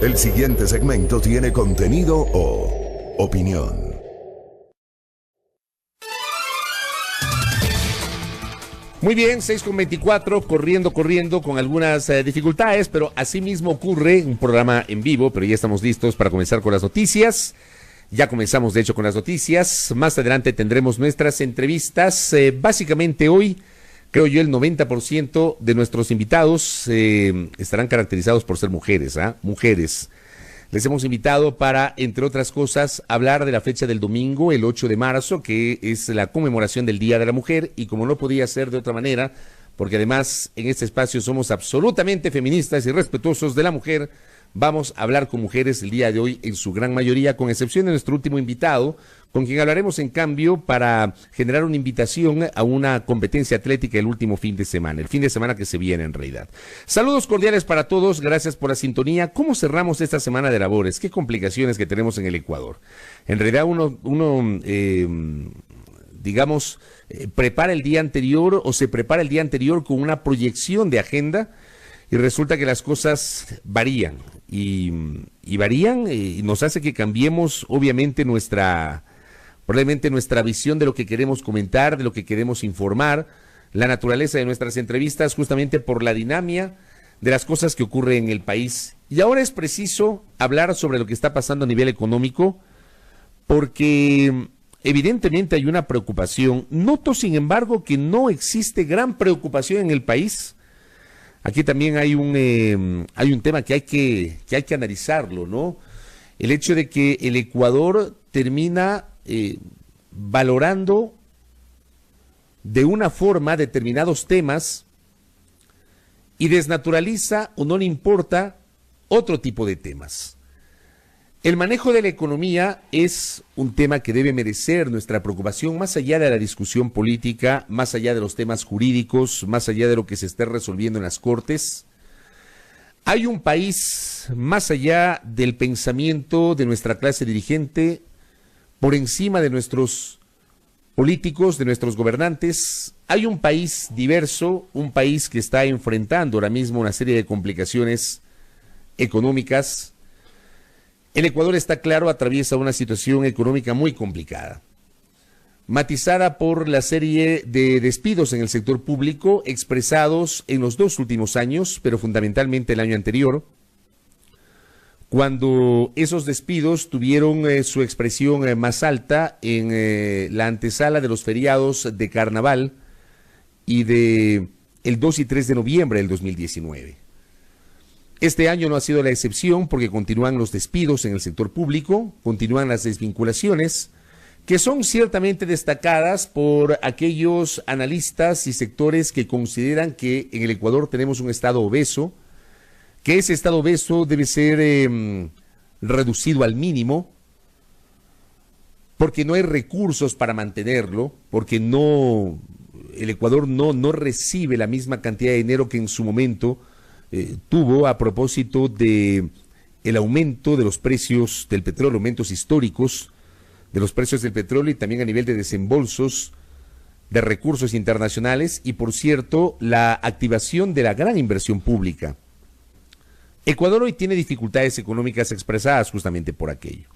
El siguiente segmento tiene contenido o opinión. Muy bien, 6:24, corriendo con algunas dificultades, pero así mismo ocurre un programa en vivo, pero ya estamos listos para comenzar con las noticias. Ya comenzamos, de hecho, con las noticias. Más adelante tendremos nuestras entrevistas. Básicamente hoy, creo yo, el 90% de nuestros invitados estarán caracterizados por ser mujeres, mujeres. Les hemos invitado para, entre otras cosas, hablar de la fecha del domingo, el 8 de marzo, que es la conmemoración del Día de la Mujer, y como no podía ser de otra manera, porque además en este espacio somos absolutamente feministas y respetuosos de la mujer, vamos a hablar con mujeres el día de hoy en su gran mayoría, con excepción de nuestro último invitado, con quien hablaremos en cambio para generar una invitación a una competencia atlética el último fin de semana, el fin de semana que se viene en realidad. Saludos cordiales para todos, gracias por la sintonía. ¿Cómo cerramos esta semana de labores? ¿Qué complicaciones que tenemos en el Ecuador? En realidad prepara el día anterior o se prepara el día anterior con una proyección de agenda y resulta que las cosas varían y varían y nos hace que cambiemos obviamente probablemente nuestra visión de lo que queremos comentar, de lo que queremos informar, la naturaleza de nuestras entrevistas, justamente por la dinámica de las cosas que ocurren en el país. Y ahora es preciso hablar sobre lo que está pasando a nivel económico, porque evidentemente hay una preocupación. Noto, sin embargo, que no existe gran preocupación en el país. Aquí también hay un tema que hay que analizarlo, ¿no? El hecho de que el Ecuador termina valorando de una forma determinados temas y desnaturaliza o no le importa otro tipo de temas. El manejo de la economía es un tema que debe merecer nuestra preocupación más allá de la discusión política, más allá de los temas jurídicos, más allá de lo que se esté resolviendo en las cortes. Hay un país más allá del pensamiento de nuestra clase dirigente, por encima de nuestros políticos, de nuestros gobernantes. Hay un país diverso, un país que está enfrentando ahora mismo una serie de complicaciones económicas. El Ecuador, está claro, atraviesa una situación económica muy complicada, matizada por la serie de despidos en el sector público expresados en los 2 últimos años, pero fundamentalmente el año anterior, cuando esos despidos tuvieron su expresión más alta en la antesala de los feriados de Carnaval y de el 2 y 3 de noviembre del 2019. Este año no ha sido la excepción porque continúan los despidos en el sector público, continúan las desvinculaciones, que son ciertamente destacadas por aquellos analistas y sectores que consideran que en el Ecuador tenemos un Estado obeso, que ese Estado obeso debe ser reducido al mínimo, porque no hay recursos para mantenerlo, porque el Ecuador no recibe la misma cantidad de dinero que en su momento tuvo a propósito de el aumento de los precios del petróleo, aumentos históricos de los precios del petróleo y también a nivel de desembolsos de recursos internacionales y, por cierto, la activación de la gran inversión pública. Ecuador hoy tiene dificultades económicas expresadas justamente por aquello.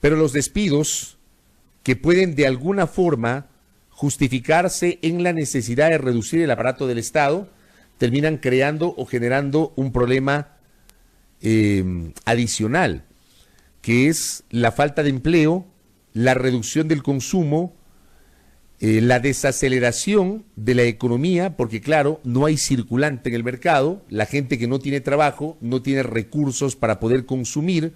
Pero los despidos que pueden de alguna forma justificarse en la necesidad de reducir el aparato del Estado terminan creando o generando un problema adicional, que es la falta de empleo, la reducción del consumo, la desaceleración de la economía, porque claro, no hay circulante en el mercado, la gente que no tiene trabajo no tiene recursos para poder consumir,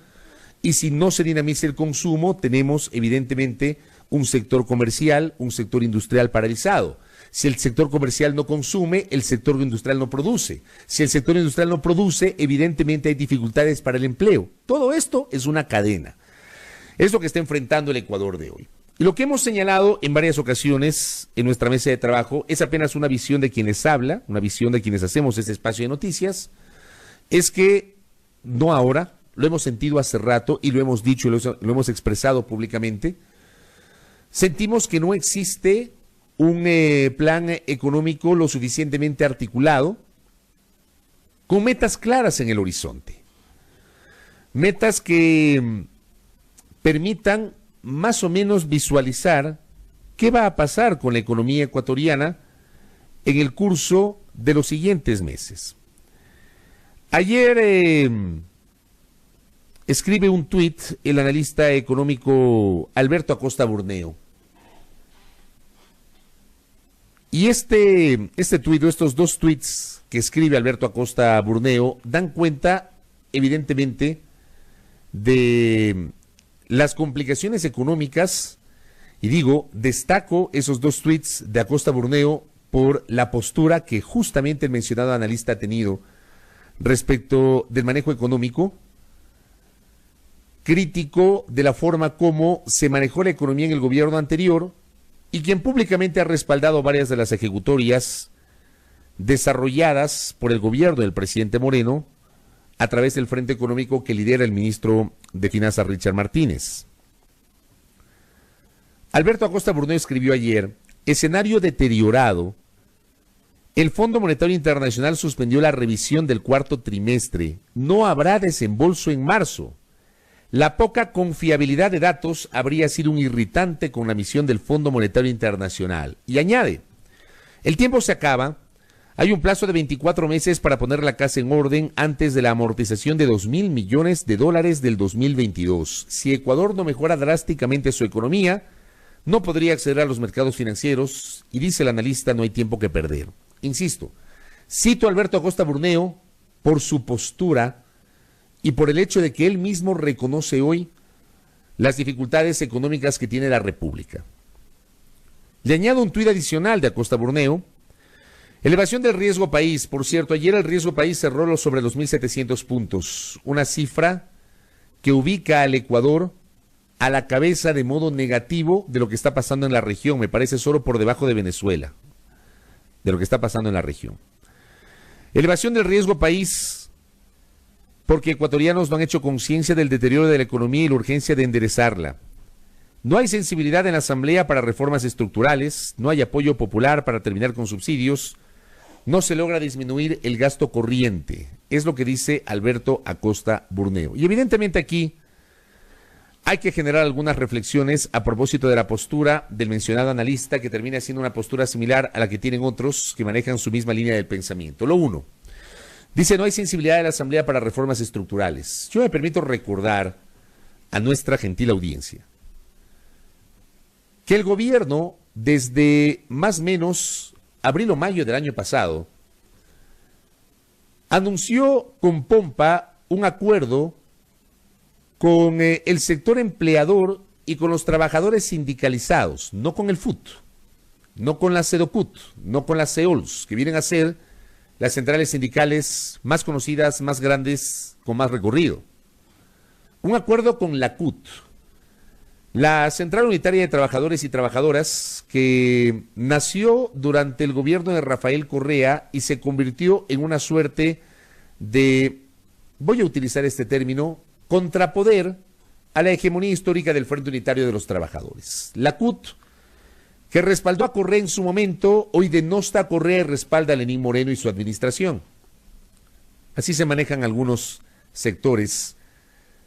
y si no se dinamiza el consumo, tenemos evidentemente un sector comercial, un sector industrial paralizado. Si el sector comercial no consume, el sector industrial no produce. Si el sector industrial no produce, evidentemente hay dificultades para el empleo. Todo esto es una cadena. Es lo que está enfrentando el Ecuador de hoy. Y lo que hemos señalado en varias ocasiones en nuestra mesa de trabajo es apenas una visión de quienes habla, una visión de quienes hacemos este espacio de noticias, es que no ahora, lo hemos sentido hace rato y lo hemos dicho y lo hemos expresado públicamente, sentimos que no existe un plan económico lo suficientemente articulado, con metas claras en el horizonte. Metas que permitan más o menos visualizar qué va a pasar con la economía ecuatoriana en el curso de los siguientes meses. Ayer escribe un tuit el analista económico Alberto Acosta Burneo. Y este tuit, estos dos tuits que escribe Alberto Acosta Burneo, dan cuenta, evidentemente, de las complicaciones económicas, y digo, destaco esos dos tuits de Acosta Burneo por la postura que justamente el mencionado analista ha tenido respecto del manejo económico, crítico de la forma como se manejó la economía en el gobierno anterior, y quien públicamente ha respaldado varias de las ejecutorias desarrolladas por el gobierno del presidente Moreno a través del frente económico que lidera el ministro de Finanzas Richard Martínez. Alberto Acosta Burneo escribió ayer: escenario deteriorado. El Fondo Monetario Internacional suspendió la revisión del cuarto trimestre. No habrá desembolso en marzo. La poca confiabilidad de datos habría sido un irritante con la misión del Fondo Monetario Internacional. Y añade: el tiempo se acaba. Hay un plazo de 24 meses para poner la casa en orden antes de la amortización de $2.000 millones del 2022. Si Ecuador no mejora drásticamente su economía, no podría acceder a los mercados financieros, y dice el analista, no hay tiempo que perder. Insisto, cito a Alberto Acosta Burneo por su postura y por el hecho de que él mismo reconoce hoy las dificultades económicas que tiene la República. Le añado un tuit adicional de Acosta Burneo: elevación del riesgo país. Por cierto, ayer el riesgo país cerró sobre los 1.700 puntos, una cifra que ubica al Ecuador a la cabeza de modo negativo de lo que está pasando en la región. Me parece solo por debajo de Venezuela, de lo que está pasando en la región. Elevación del riesgo país, porque ecuatorianos no han hecho conciencia del deterioro de la economía y la urgencia de enderezarla. No hay sensibilidad en la Asamblea para reformas estructurales, no hay apoyo popular para terminar con subsidios, no se logra disminuir el gasto corriente. Es lo que dice Alberto Acosta Burneo. Y evidentemente aquí hay que generar algunas reflexiones a propósito de la postura del mencionado analista, que termina siendo una postura similar a la que tienen otros que manejan su misma línea de pensamiento. Lo uno, dice: no hay sensibilidad de la Asamblea para reformas estructurales. Yo me permito recordar a nuestra gentil audiencia que el gobierno, desde más o menos abril o mayo del año pasado, anunció con pompa un acuerdo con el sector empleador y con los trabajadores sindicalizados, no con el FUT, no con la CEDOCUT, no con las CEOLS, que vienen a ser las centrales sindicales más conocidas, más grandes, con más recorrido. Un acuerdo con la CUT, la Central Unitaria de Trabajadores y Trabajadoras, que nació durante el gobierno de Rafael Correa y se convirtió en una suerte de, voy a utilizar este término, contrapoder a la hegemonía histórica del Frente Unitario de los Trabajadores. La CUT, que respaldó a Correa en su momento, hoy denosta a Correa y respalda a Lenín Moreno y su administración. Así se manejan algunos sectores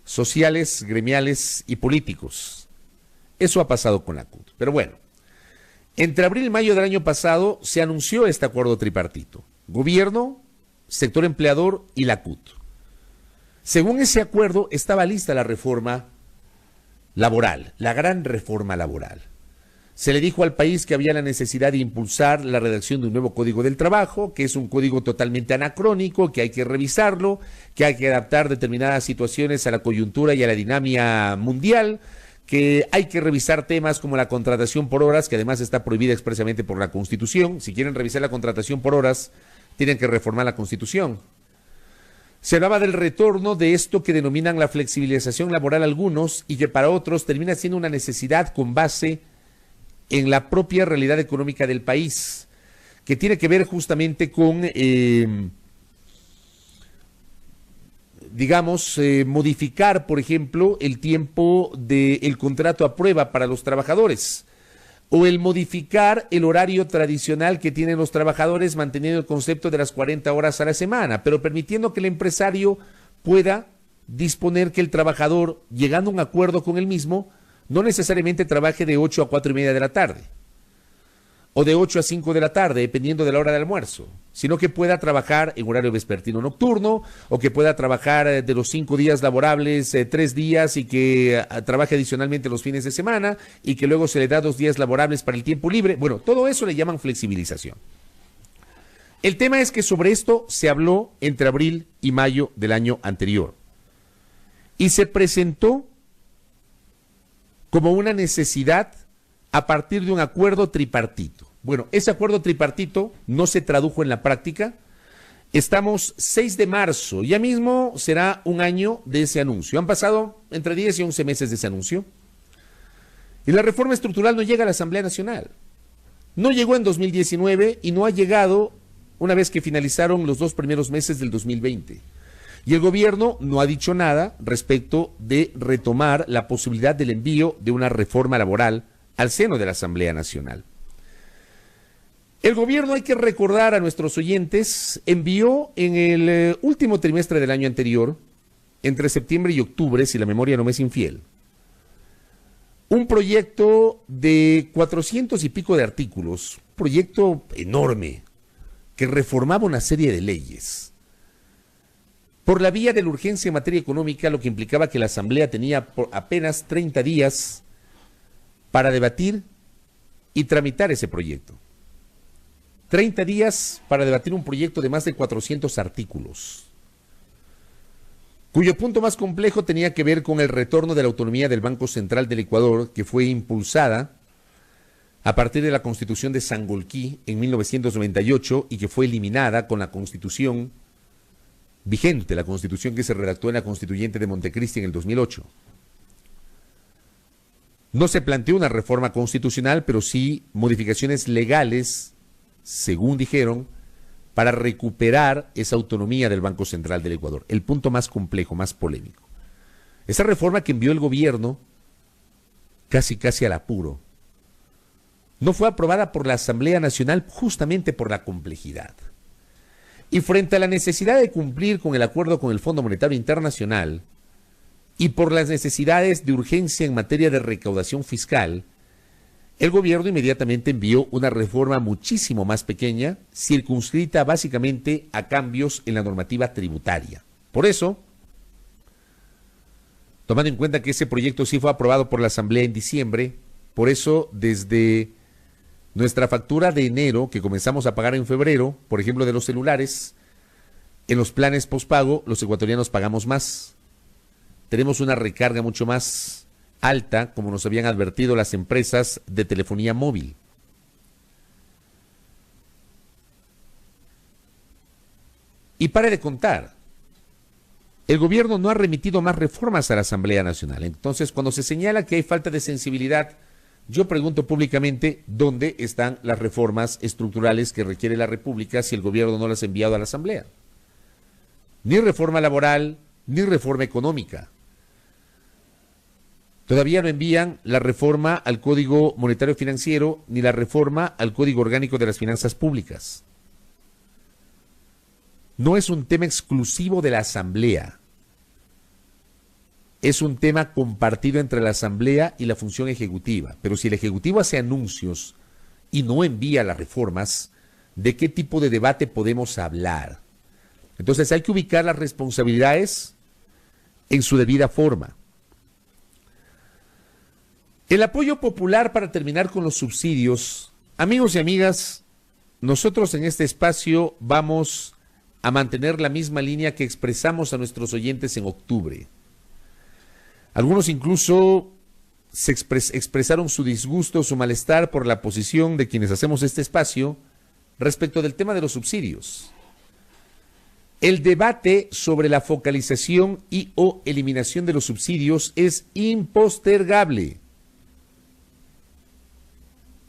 sociales, gremiales y políticos. Eso ha pasado con la CUT. Pero bueno, entre abril y mayo del año pasado se anunció este acuerdo tripartito: gobierno, sector empleador y la CUT. Según ese acuerdo, estaba lista la reforma laboral, la gran reforma laboral. Se le dijo al país que había la necesidad de impulsar la redacción de un nuevo Código del Trabajo, que es un código totalmente anacrónico, que hay que revisarlo, que hay que adaptar determinadas situaciones a la coyuntura y a la dinámica mundial, que hay que revisar temas como la contratación por horas, que además está prohibida expresamente por la Constitución. Si quieren revisar la contratación por horas, tienen que reformar la Constitución. Se hablaba del retorno de esto que denominan la flexibilización laboral algunos, y que para otros termina siendo una necesidad con base en la propia realidad económica del país, que tiene que ver justamente con, modificar, por ejemplo, el tiempo del contrato a prueba para los trabajadores, o el modificar el horario tradicional que tienen los trabajadores, manteniendo el concepto de las 40 horas a la semana, pero permitiendo que el empresario pueda disponer que el trabajador, llegando a un acuerdo con él mismo, no necesariamente trabaje de 8 a 4:30 de la tarde, o de 8 a 5 de la tarde, dependiendo de la hora de almuerzo, sino que pueda trabajar en horario vespertino nocturno, o que pueda trabajar de los 5 días laborables, 3 días, y que trabaje adicionalmente los fines de semana, y que luego se le da 2 días laborables para el tiempo libre. Bueno, todo eso le llaman flexibilización. El tema es que sobre esto se habló entre abril y mayo del año anterior, y se presentó como una necesidad a partir de un acuerdo tripartito. Bueno, ese acuerdo tripartito no se tradujo en la práctica. Estamos 6 de marzo, ya mismo será un año de ese anuncio. Han pasado entre 10 y 11 meses de ese anuncio. Y la reforma estructural no llega a la Asamblea Nacional. No llegó en 2019 y no ha llegado una vez que finalizaron los 2 primeros meses del 2020. Y el gobierno no ha dicho nada respecto de retomar la posibilidad del envío de una reforma laboral al seno de la Asamblea Nacional. El gobierno, hay que recordar a nuestros oyentes, envió en el último trimestre del año anterior, entre septiembre y octubre, si la memoria no me es infiel, un proyecto de 400 y pico de artículos, un proyecto enorme, que reformaba una serie de leyes. Por la vía de la urgencia en materia económica, lo que implicaba que la Asamblea tenía apenas 30 días para debatir y tramitar ese proyecto. 30 días para debatir un proyecto de más de 400 artículos, cuyo punto más complejo tenía que ver con el retorno de la autonomía del Banco Central del Ecuador, que fue impulsada a partir de la Constitución de Sangolquí en 1998 y que fue eliminada con la Constitución vigente, la Constitución que se redactó en la Constituyente de Montecristi en el 2008. No se planteó una reforma constitucional, pero sí modificaciones legales, según dijeron, para recuperar esa autonomía del Banco Central del Ecuador. El punto más complejo, más polémico. Esa reforma que envió el gobierno, casi al apuro, no fue aprobada por la Asamblea Nacional justamente por la complejidad. Y frente a la necesidad de cumplir con el acuerdo con el Fondo Monetario Internacional y por las necesidades de urgencia en materia de recaudación fiscal, el gobierno inmediatamente envió una reforma muchísimo más pequeña, circunscrita básicamente a cambios en la normativa tributaria. Por eso, tomando en cuenta que ese proyecto sí fue aprobado por la Asamblea en diciembre, por eso desde nuestra factura de enero, que comenzamos a pagar en febrero, por ejemplo de los celulares, en los planes pospago, los ecuatorianos pagamos más. Tenemos una recarga mucho más alta, como nos habían advertido las empresas de telefonía móvil. Y pare de contar, el gobierno no ha remitido más reformas a la Asamblea Nacional. Entonces, cuando se señala que hay falta de sensibilidad, yo pregunto públicamente dónde están las reformas estructurales que requiere la República si el gobierno no las ha enviado a la Asamblea. Ni reforma laboral, ni reforma económica. Todavía no envían la reforma al Código Monetario Financiero ni la reforma al Código Orgánico de las Finanzas Públicas. No es un tema exclusivo de la Asamblea. Es un tema compartido entre la Asamblea y la función ejecutiva. Pero si el Ejecutivo hace anuncios y no envía las reformas, ¿de qué tipo de debate podemos hablar? Entonces hay que ubicar las responsabilidades en su debida forma. El apoyo popular, para terminar con los subsidios. Amigos y amigas, nosotros en este espacio vamos a mantener la misma línea que expresamos a nuestros oyentes en octubre. Algunos incluso expresaron su disgusto, su malestar por la posición de quienes hacemos este espacio respecto del tema de los subsidios. El debate sobre la focalización y o eliminación de los subsidios es impostergable.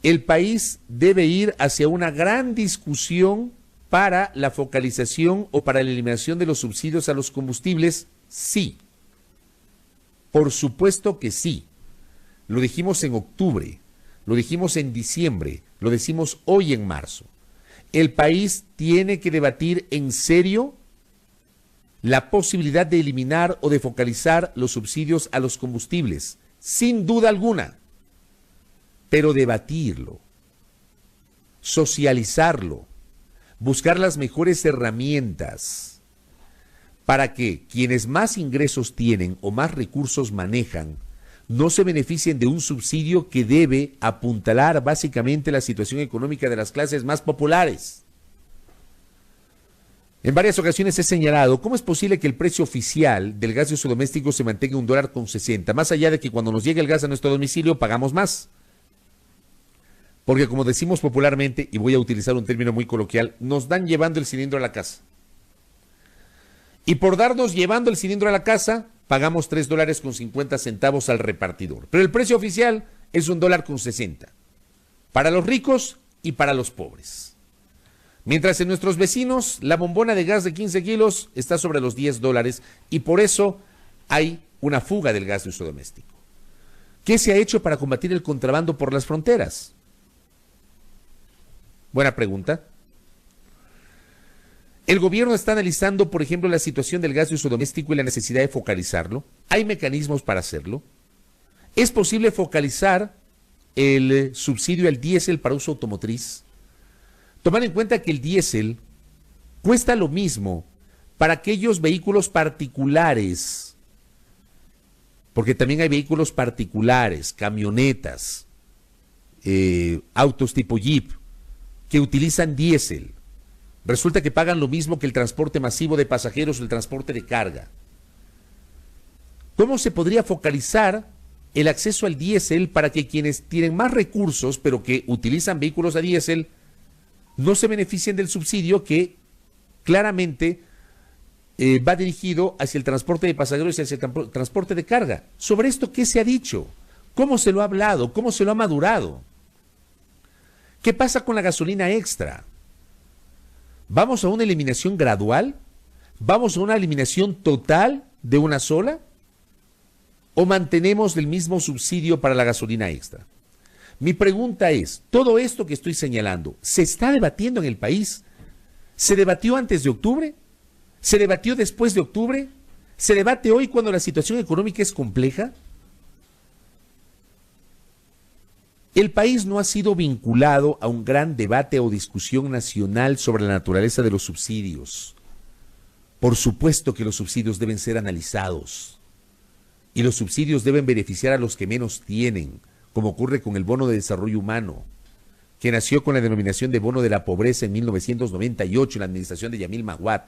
El país debe ir hacia una gran discusión para la focalización o para la eliminación de los subsidios a los combustibles, sí. Por supuesto que sí. Lo dijimos en octubre, lo dijimos en diciembre, lo decimos hoy en marzo. El país tiene que debatir en serio la posibilidad de eliminar o de focalizar los subsidios a los combustibles, sin duda alguna, pero debatirlo, socializarlo, buscar las mejores herramientas para que quienes más ingresos tienen o más recursos manejan no se beneficien de un subsidio que debe apuntalar básicamente la situación económica de las clases más populares. En varias ocasiones he señalado cómo es posible que el precio oficial del gas de uso doméstico se mantenga $1,60, más allá de que cuando nos llegue el gas a nuestro domicilio pagamos más. Porque como decimos popularmente, y voy a utilizar un término muy coloquial, nos dan llevando el cilindro a la casa. Y por darnos llevando el cilindro a la casa, pagamos $3.50 al repartidor. Pero el precio oficial es $1,60. Para los ricos y para los pobres. Mientras en nuestros vecinos, la bombona de gas de 15 kilos está sobre los $10 y por eso hay una fuga del gas de uso doméstico. ¿Qué se ha hecho para combatir el contrabando por las fronteras? Buena pregunta. El gobierno está analizando, por ejemplo, la situación del gas de uso doméstico y la necesidad de focalizarlo. ¿Hay mecanismos para hacerlo? ¿Es posible focalizar el subsidio al diésel para uso automotriz? Tomar en cuenta que el diésel cuesta lo mismo para aquellos vehículos particulares, porque también hay vehículos particulares, camionetas, autos tipo Jeep, que utilizan diésel. Resulta que pagan lo mismo que el transporte masivo de pasajeros o el transporte de carga. ¿Cómo se podría focalizar el acceso al diésel para que quienes tienen más recursos, pero que utilizan vehículos a diésel, no se beneficien del subsidio que claramente va dirigido hacia el transporte de pasajeros y hacia el transporte de carga? Sobre esto, ¿qué se ha dicho? ¿Cómo se lo ha hablado? ¿Cómo se lo ha madurado? ¿Qué pasa con la gasolina extra? ¿Vamos a una eliminación gradual? ¿Vamos a una eliminación total de una sola? ¿O mantenemos el mismo subsidio para la gasolina extra? Mi pregunta es, ¿todo esto que estoy señalando se está debatiendo en el país? ¿Se debatió antes de octubre? ¿Se debatió después de octubre? ¿Se debate hoy cuando la situación económica es compleja? El país no ha sido vinculado a un gran debate o discusión nacional sobre la naturaleza de los subsidios. Por supuesto que los subsidios deben ser analizados y los subsidios deben beneficiar a los que menos tienen, como ocurre con el bono de desarrollo humano, que nació con la denominación de bono de la pobreza en 1998 en la administración de Yamil Maguad.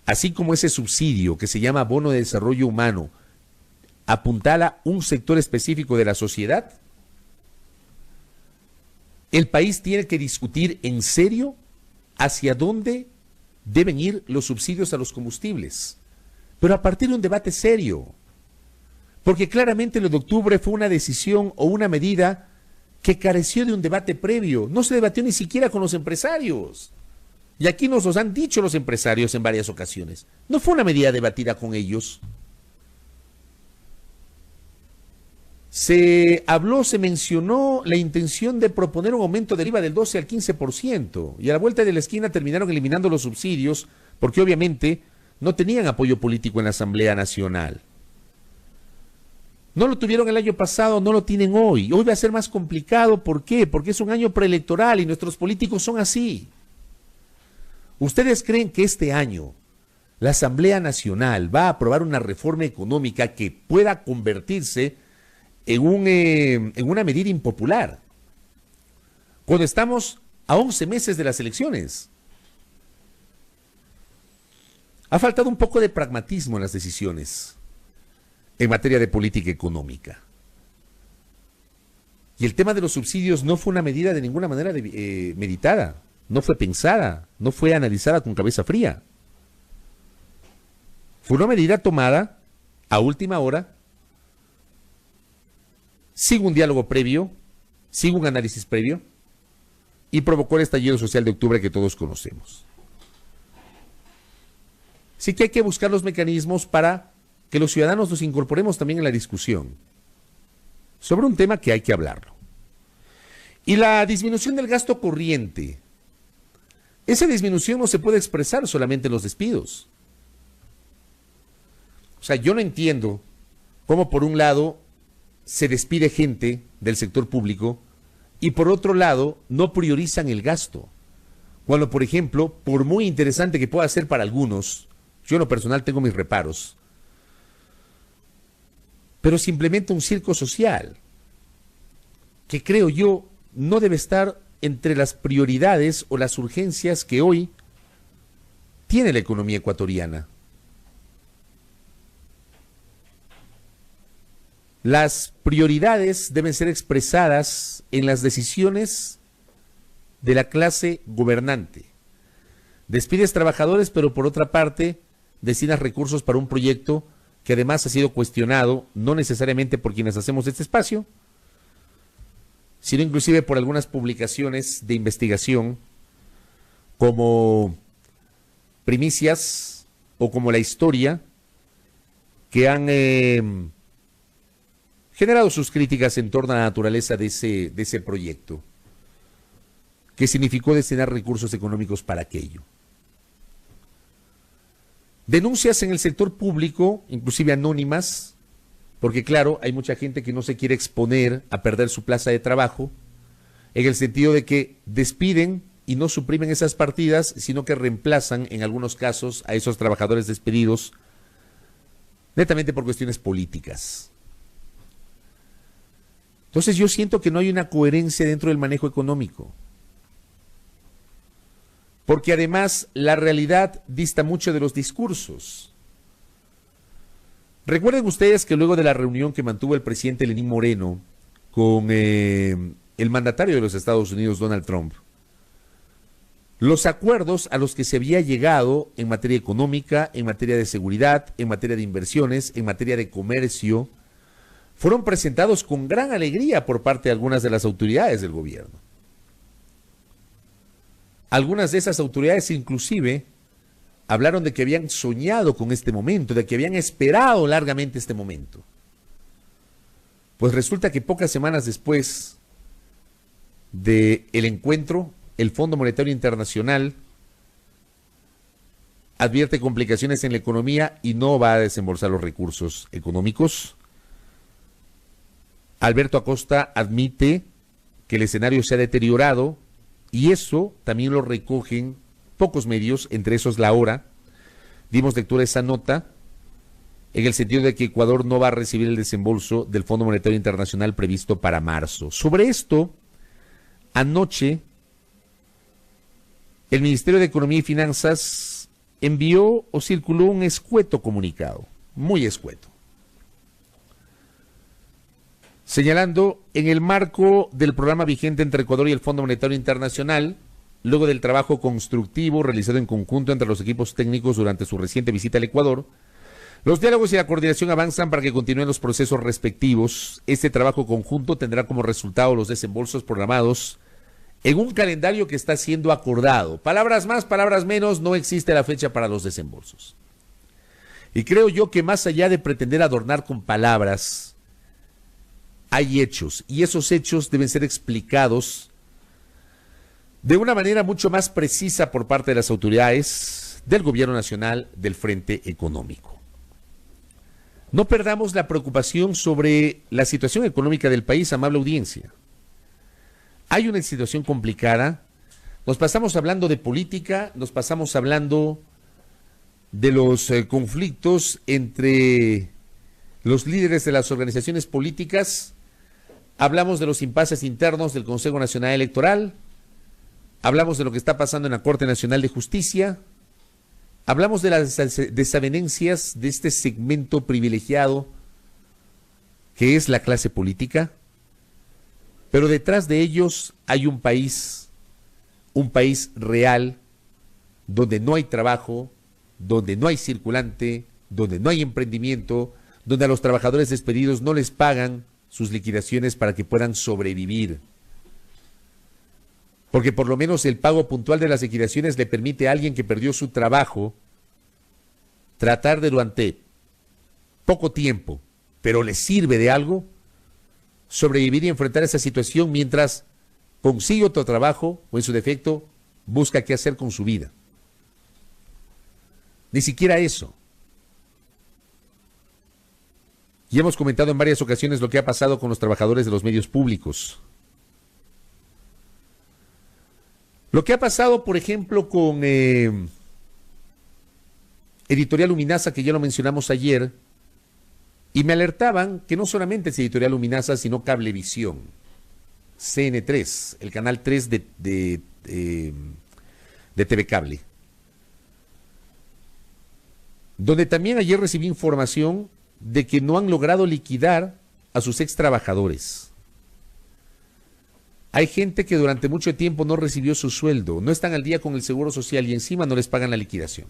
Así como ese subsidio que se llama bono de desarrollo humano apuntala un sector específico de la sociedad, el país tiene que discutir en serio hacia dónde deben ir los subsidios a los combustibles, pero a partir de un debate serio. Porque claramente lo de octubre fue una decisión o una medida que careció de un debate previo. No se debatió ni siquiera con los empresarios. Y aquí nos los han dicho los empresarios en varias ocasiones. No fue una medida debatida con ellos. Se habló, se mencionó la intención de proponer un aumento del IVA del 12 al 15%. Y a la vuelta de la esquina terminaron eliminando los subsidios porque obviamente no tenían apoyo político en la Asamblea Nacional. No lo tuvieron el año pasado, no lo tienen hoy. Hoy va a ser más complicado. ¿Por qué? Porque es un año preelectoral y nuestros políticos son así. ¿Ustedes creen que este año la Asamblea Nacional va a aprobar una reforma económica que pueda convertirse en una medida impopular? Cuando estamos a 11 meses de las elecciones. Ha faltado un poco de pragmatismo en las decisiones en materia de política económica. Y el tema de los subsidios no fue una medida de ninguna manera meditada, no fue pensada, no fue analizada con cabeza fría. Fue una medida tomada a última hora, sin un diálogo previo, sin un análisis previo, y provocó el estallido social de octubre que todos conocemos. Así que hay que buscar los mecanismos para que los ciudadanos nos incorporemos también en la discusión sobre un tema que hay que hablarlo. Y la disminución del gasto corriente esa disminución no se puede expresar solamente en los despidos. O sea, yo no entiendo cómo por un lado se despide gente del sector público y por otro lado no priorizan el gasto. Cuando, por ejemplo, por muy interesante que pueda ser para algunos, yo en lo personal tengo mis reparos, pero se implementa un circo social que creo yo no debe estar entre las prioridades o las urgencias que hoy tiene la economía ecuatoriana. Las prioridades deben ser expresadas en las decisiones de la clase gobernante. Despides trabajadores, pero por otra parte destinas recursos para un proyecto que además ha sido cuestionado, no necesariamente por quienes hacemos este espacio, sino inclusive por algunas publicaciones de investigación como Primicias o como La Historia, que han generado sus críticas en torno a la naturaleza de ese proyecto, que significó destinar recursos económicos para aquello. Denuncias en el sector público, inclusive anónimas, porque claro, hay mucha gente que no se quiere exponer a perder su plaza de trabajo, en el sentido de que despiden y no suprimen esas partidas, sino que reemplazan en algunos casos a esos trabajadores despedidos netamente por cuestiones políticas. Entonces yo siento que no hay una coherencia dentro del manejo económico, porque además la realidad dista mucho de los discursos. Recuerden ustedes que luego de la reunión que mantuvo el presidente Lenín Moreno con el mandatario de los Estados Unidos, Donald Trump, los acuerdos a los que se había llegado en materia económica, en materia de seguridad, en materia de inversiones, en materia de comercio, fueron presentados con gran alegría por parte de algunas de las autoridades del gobierno. Algunas de esas autoridades inclusive hablaron de que habían soñado con este momento, de que habían esperado largamente este momento. Pues resulta que pocas semanas después del encuentro, el Fondo Monetario Internacional advierte complicaciones en la economía y no va a desembolsar los recursos económicos. Alberto Acosta admite que el escenario se ha deteriorado y eso también lo recogen pocos medios, entre esos La Hora. Dimos lectura a esa nota en el sentido de que Ecuador no va a recibir el desembolso del Fondo Monetario Internacional previsto para marzo. Sobre esto, anoche, el Ministerio de Economía y Finanzas envió o circuló un escueto comunicado, muy escueto, señalando en el marco del programa vigente entre Ecuador y el Fondo Monetario Internacional, luego del trabajo constructivo realizado en conjunto entre los equipos técnicos durante su reciente visita al Ecuador, los diálogos y la coordinación avanzan para que continúen los procesos respectivos. Este trabajo conjunto tendrá como resultado los desembolsos programados en un calendario que está siendo acordado. Palabras más, palabras menos, no existe la fecha para los desembolsos. Y creo yo que más allá de pretender adornar con palabras, hay hechos, y esos hechos deben ser explicados de una manera mucho más precisa por parte de las autoridades del gobierno nacional del Frente Económico. No perdamos la preocupación sobre la situación económica del país, amable audiencia. Hay una situación complicada, nos pasamos hablando de política, nos pasamos hablando de los conflictos entre los líderes de las organizaciones políticas, hablamos de los impases internos del Consejo Nacional Electoral, hablamos de lo que está pasando en la Corte Nacional de Justicia, hablamos de las desavenencias de este segmento privilegiado que es la clase política, pero detrás de ellos hay un país real, donde no hay trabajo, donde no hay circulante, donde no hay emprendimiento, donde a los trabajadores despedidos no les pagan sus liquidaciones para que puedan sobrevivir. Porque por lo menos el pago puntual de las liquidaciones le permite a alguien que perdió su trabajo tratar de durante poco tiempo, pero le sirve de algo, sobrevivir y enfrentar esa situación mientras consigue otro trabajo o en su defecto busca qué hacer con su vida. Ni siquiera eso. Y hemos comentado en varias ocasiones lo que ha pasado con los trabajadores de los medios públicos. Lo que ha pasado, por ejemplo, con Editorial Luminasa, que ya lo mencionamos ayer, y me alertaban que no solamente es Editorial Luminasa, sino Cablevisión, CN3, el canal 3 de TV Cable, donde también ayer recibí información de que no han logrado liquidar a sus ex trabajadores. Hay gente que durante mucho tiempo no recibió su sueldo, no están al día con el seguro social y encima no les pagan la liquidación.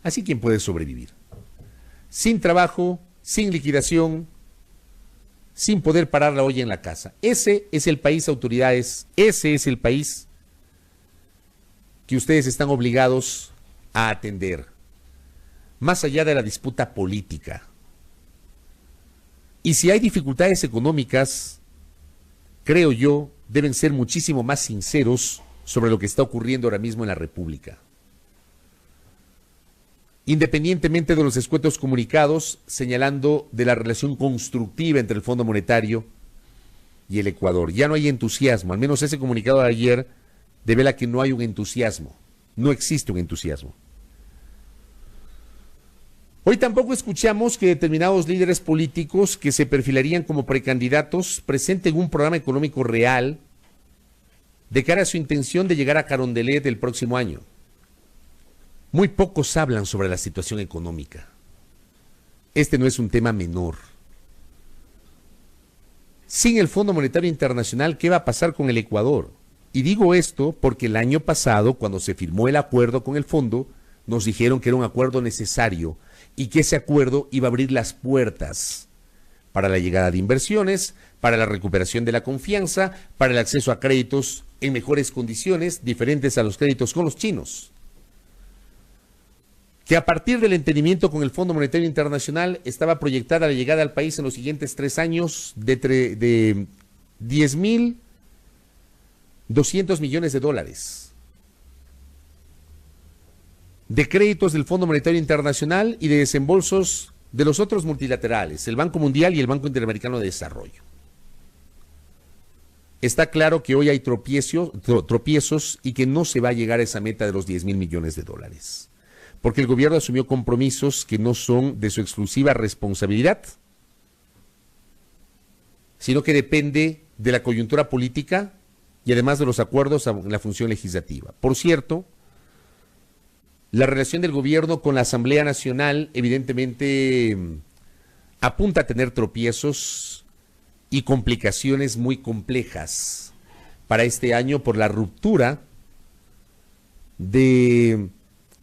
Así, ¿quién puede sobrevivir? Sin trabajo, sin liquidación, sin poder parar la olla en la casa. Ese es el país, autoridades, ese es el país que ustedes están obligados a atender, más allá de la disputa política. Y si hay dificultades económicas, creo yo, deben ser muchísimo más sinceros sobre lo que está ocurriendo ahora mismo en la República. Independientemente de los escuetos comunicados señalando de la relación constructiva entre el Fondo Monetario y el Ecuador. Ya no hay entusiasmo, al menos ese comunicado de ayer devela que no hay un entusiasmo, no existe un entusiasmo. Hoy tampoco escuchamos que determinados líderes políticos que se perfilarían como precandidatos presenten un programa económico real de cara a su intención de llegar a Carondelet el próximo año. Muy pocos hablan sobre la situación económica. Este no es un tema menor. Sin el Fondo Monetario Internacional, ¿qué va a pasar con el Ecuador? Y digo esto porque el año pasado, cuando se firmó el acuerdo con el fondo, nos dijeron que era un acuerdo necesario y que ese acuerdo iba a abrir las puertas para la llegada de inversiones, para la recuperación de la confianza, para el acceso a créditos en mejores condiciones, diferentes a los créditos con los chinos. Que a partir del entendimiento con el Fondo Monetario Internacional estaba proyectada la llegada al país en los siguientes 3 años de 10.200 millones de dólares. De créditos del Fondo Monetario Internacional y de desembolsos de los otros multilaterales, el Banco Mundial y el Banco Interamericano de Desarrollo. Está claro que hoy hay tropiezos y que no se va a llegar a esa meta de los 10.000 millones de dólares. Porque el gobierno asumió compromisos que no son de su exclusiva responsabilidad, sino que depende de la coyuntura política y además de los acuerdos en la función legislativa. Por cierto, la relación del gobierno con la Asamblea Nacional evidentemente apunta a tener tropiezos y complicaciones muy complejas para este año por la ruptura de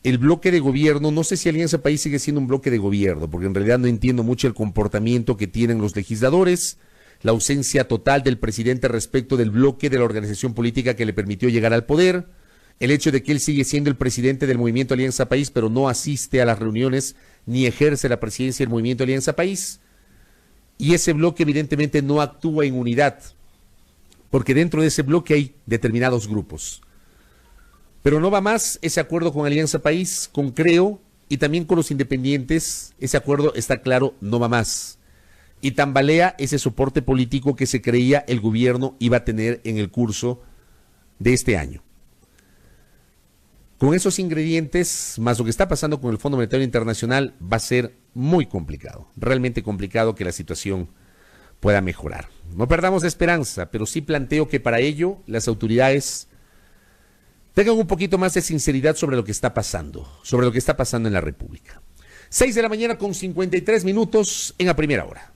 el bloque de gobierno. No sé si Alianza País sigue siendo un bloque de gobierno, porque en realidad no entiendo mucho el comportamiento que tienen los legisladores, la ausencia total del presidente respecto del bloque de la organización política que le permitió llegar al poder, el hecho de que él sigue siendo el presidente del Movimiento Alianza País, pero no asiste a las reuniones ni ejerce la presidencia del Movimiento Alianza País, y ese bloque evidentemente no actúa en unidad, porque dentro de ese bloque hay determinados grupos. Pero no va más ese acuerdo con Alianza País, con Creo y también con los independientes. Ese acuerdo está claro, no va más. Y tambalea ese soporte político que se creía el gobierno iba a tener en el curso de este año. Con esos ingredientes, más lo que está pasando con el Fondo Monetario Internacional, va a ser muy complicado, realmente complicado que la situación pueda mejorar. No perdamos la esperanza, pero sí planteo que para ello las autoridades tengan un poquito más de sinceridad sobre lo que está pasando en la República. 6 de la mañana con 53 minutos en la primera hora.